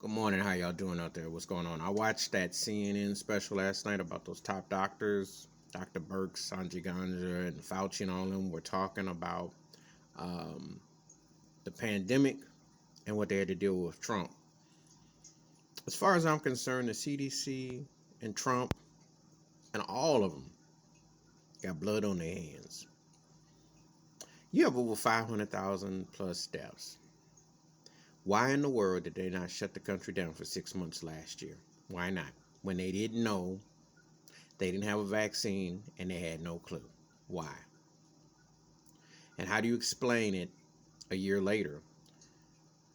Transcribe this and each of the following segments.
Good morning. How y'all doing out there? What's going on? I watched that CNN special last night about those top doctors, Dr. Burke, Sanjay Ganja, and Fauci, and all of them were talking about um, the pandemic and what they had to deal with Trump. As far as I'm concerned, the CDC and Trump and all of them got blood on their hands. You have over 500,000 plus deaths. Why in the world did they not shut the country down for 6 months last year? Why not? When they didn't know, they didn't have a vaccine, and they had no clue. Why? And how do you explain it a year later?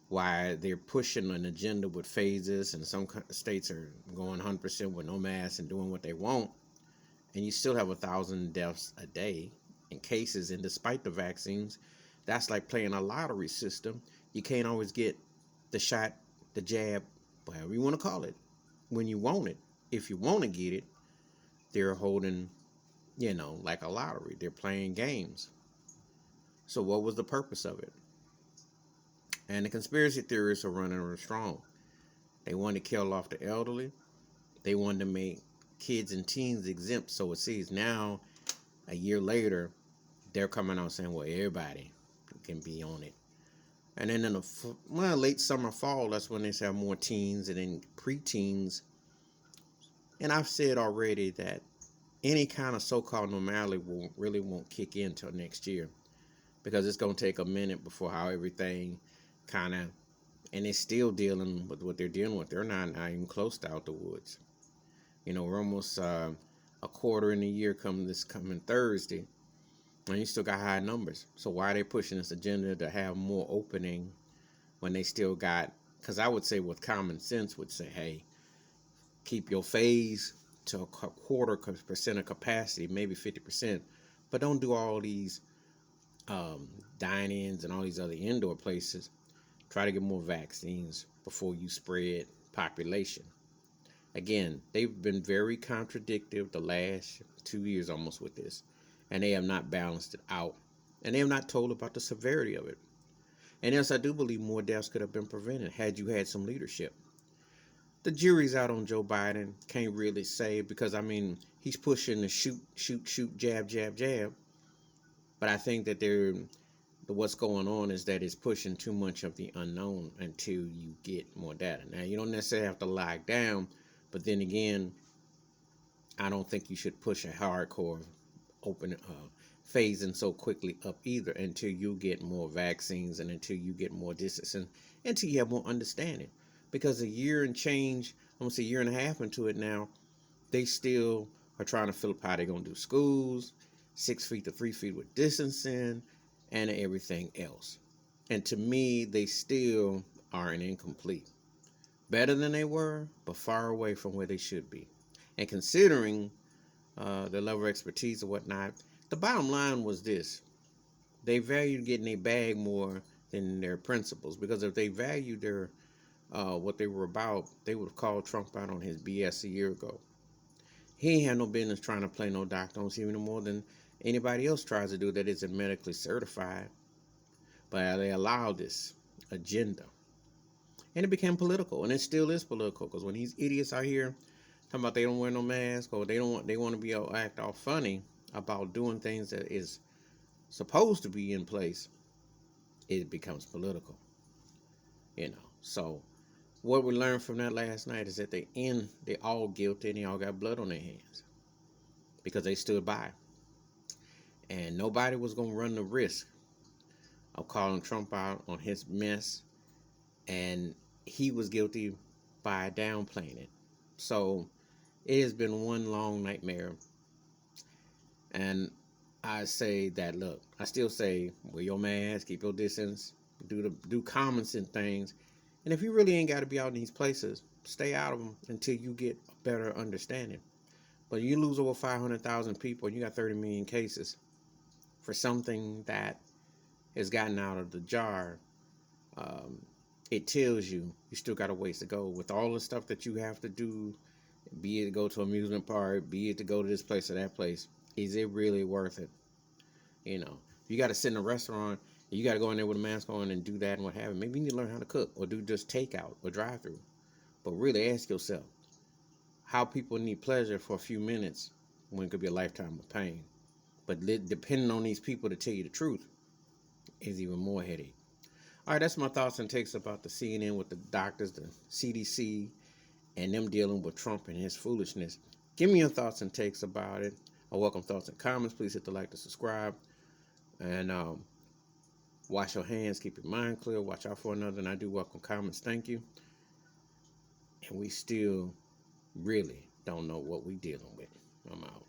Why they're pushing an agenda with phases, and some states are going 100% with no mask and doing what they want, and you still have 1,000 deaths a day in cases, and despite the vaccines, that's like playing a lottery system. You can't always get the shot, the jab, whatever you want to call it, when you want it. If you want to get it, they're holding, like a lottery. They're playing games. So what was the purpose of it? And the conspiracy theorists are running strong. They wanted to kill off the elderly. They wanted to make kids and teens exempt. So it seems now, a year later, they're coming out saying, well, everybody can be on it. And then in the late summer, fall, that's when they have more teens and then preteens. And I've said already that any kind of so-called normality won't kick in until next year, because it's going to take a minute before how everything kind of, and they're still dealing with what they're dealing with. They're not even close to out the woods. We're almost a quarter in the year this coming Thursday, and you still got high numbers. So why are they pushing this agenda to have more opening when they still got, because I would say with common sense would say, hey, keep your phase to a quarter percent of capacity, maybe 50%, but don't do all these dine-ins and all these other indoor places. Try to get more vaccines before you spread population. Again, they've been very contradictory the last 2 years almost with this, and they have not balanced it out, and they have not told about the severity of it. And yes, I do believe more deaths could have been prevented had you had some leadership. The jury's out on Joe Biden. Can't really say, because he's pushing the shoot, jab, jab, jab. But I think that what's going on is that it's pushing too much of the unknown until you get more data. Now, you don't necessarily have to lock down, but then again, I don't think you should push a hardcore open phasing so quickly up either until you get more vaccines and until you get more distancing, until you have more understanding. Because a year and change, almost a year and a half into it now, they still are trying to fill up how they're going to do schools, 6 feet to 3 feet with distancing, and everything else. And to me, they still are incomplete. Better than they were, but far away from where they should be. And considering the level of expertise and whatnot, the bottom line was this. They valued getting a bag more than their principles. Because if they valued their what they were about, they would have called Trump out on his BS a year ago. He ain't had no business trying to play no doctor on TV no more than anybody else tries to do that isn't medically certified. But they allowed this agenda. And it became political, and it still is political, because when these idiots out here talking about they don't wear no mask, or they want to be act all funny about doing things that is supposed to be in place, it becomes political. So what we learned from that last night is that they all guilty, and they all got blood on their hands because they stood by, and nobody was going to run the risk of calling Trump out on his mess, and he was guilty by downplaying it. So it has been one long nightmare. And I say that, look, I still say, wear your mask, keep your distance, do common sense things. And if you really ain't got to be out in these places, stay out of them until you get a better understanding. But you lose over 500,000 people and you got 30 million cases for something that has gotten out of the jar. It tells you still got a ways to go with all the stuff that you have to do, be it to go to an amusement park, be it to go to this place or that place. Is it really worth it? You got to sit in a restaurant, and you got to go in there with a mask on and do that and what have you. Maybe you need to learn how to cook or do just takeout or drive-through. But really ask yourself how people need pleasure for a few minutes when it could be a lifetime of pain. But depending on these people to tell you the truth is even more headache. All right, that's my thoughts and takes about the CNN with the doctors, the CDC, and them dealing with Trump and his foolishness. Give me your thoughts and takes about it. I welcome thoughts and comments. Please hit the like to subscribe. And wash your hands, keep your mind clear, watch out for another. And I do welcome comments. Thank you. And we still really don't know what we're dealing with. I'm out.